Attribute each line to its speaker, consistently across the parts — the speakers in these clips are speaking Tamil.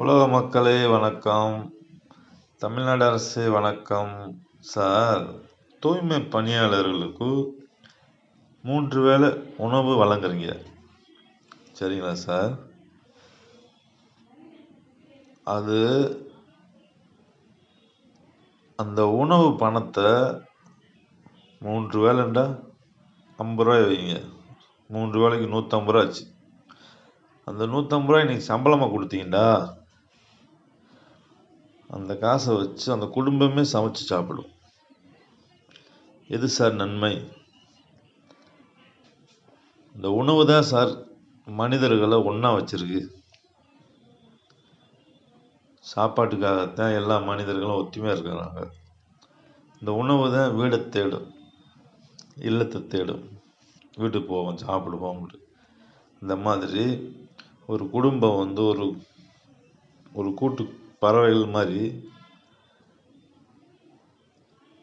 Speaker 1: உலக மக்களே வணக்கம். தமிழ்நாடு அரசு வணக்கம். சார், தூய்மை பணியாளர்களுக்கு 3 வேளை உணவு வழங்குறீங்க, சரிங்களா சார்? அது அந்த உணவு பணத்தை 3 வேளைண்டா 50 ரூபாய் வைங்க. 3 வேளைக்கு 150 ரூபா ஆச்சு. அந்த 150 ரூபாய் இன்னைக்கு சம்பளமாக கொடுத்தீங்கடா, அந்த காசை வச்சு அந்த குடும்பமே சமைச்சு சாப்பிடும். எது சார் நன்மை? இந்த உணவு தான் சார் மனிதர்களை ஒன்றா வச்சிருக்கு. சாப்பாட்டுக்காகத்தான் எல்லா மனிதர்களும் ஒத்துமையாக இருக்கிறாங்க. இந்த உணவு தான் வீடை தேடும், இல்லத்தை தேடும். வீட்டுக்கு போவோம், சாப்பிடுவோம். இந்த மாதிரி ஒரு குடும்பம் ஒரு ஒரு கூட்டு பறவைகள் மாதிரி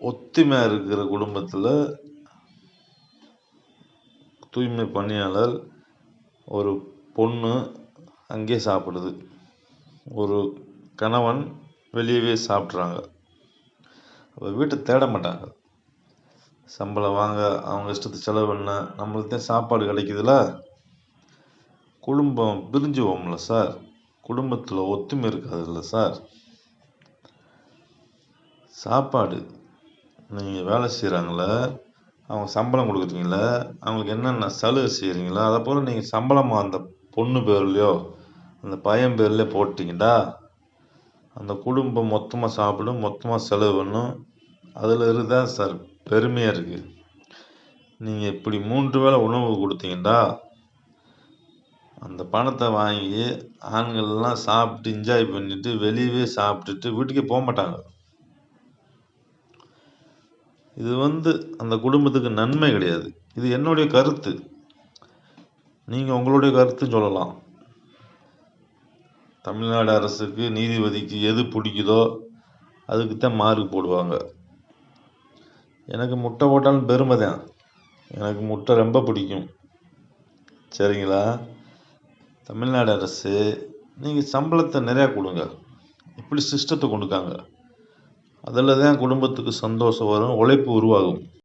Speaker 1: ஒத்துமையாக இருக்கிற குடும்பத்தில் தூய்மை பணியாளர் ஒரு பொண்ணு அங்கே சாப்பிடுது, ஒரு கணவன் வெளியவே சாப்பிட்றாங்க. அப்போ வீட்டை தேட மாட்டாங்க. சம்பளம் வாங்க, அவங்க இஷ்டத்துக்கு செலவு பண்ண, நம்மளுக்கு தான் சாப்பாடு கிடைக்குதுல. குடும்பம் பிரிஞ்சு போகும்ல சார். குடும்பத்தில் ஒத்துமை இருக்காதுல்ல சார். சாப்பாடு நீங்கள் வேலை செய்கிறாங்களே, அவங்க சம்பளம் கொடுக்குறீங்களே, அவங்களுக்கு என்னென்ன சலுகை செய்கிறீங்களோ அதை போல் நீங்கள் சம்பளமாக அந்த பொண்ணு பேர்லையோ அந்த பையன் பேர்லையோ போட்டிங்கடா, அந்த குடும்பம் மொத்தமாக சாப்பிடும், மொத்தமாக செலவு பண்ணும். அதில் இருந்தால் சார் பெருமையாக இருக்குது. நீங்கள் இப்படி 3 வேளை உணவு கொடுத்தீங்கடா, அந்த பணத்தை வாங்கி ஆண்கள்லாம் சாப்பிட்டு என்ஜாய் பண்ணிட்டு வெளியவே சாப்பிட்டுட்டு வீட்டுக்கே போக மாட்டாங்க. இது அந்த குடும்பத்துக்கு நன்மை கிடையாது. இது என்னுடைய கருத்து. நீங்கள் உங்களுடைய கருத்து சொல்லலாம். தமிழ்நாடு அரசுக்கு, நீதிபதிக்கு எது பிடிக்குதோ அதுக்குத்தான் மார்க் போடுவாங்க. எனக்கு முட்டை போட்டாலும் பெருமை தான். எனக்கு முட்டை ரொம்ப பிடிக்கும், சரிங்களா? தமிழ்நாடு அரசு நீங்கள் சம்பளத்தை நிறையா கொடுங்க, இப்படி சிஸ்டத்தை கொடுக்காங்க. அதில் தான் குடும்பத்துக்கு சந்தோஷம் வரும், உழைப்பு உருவாகும்.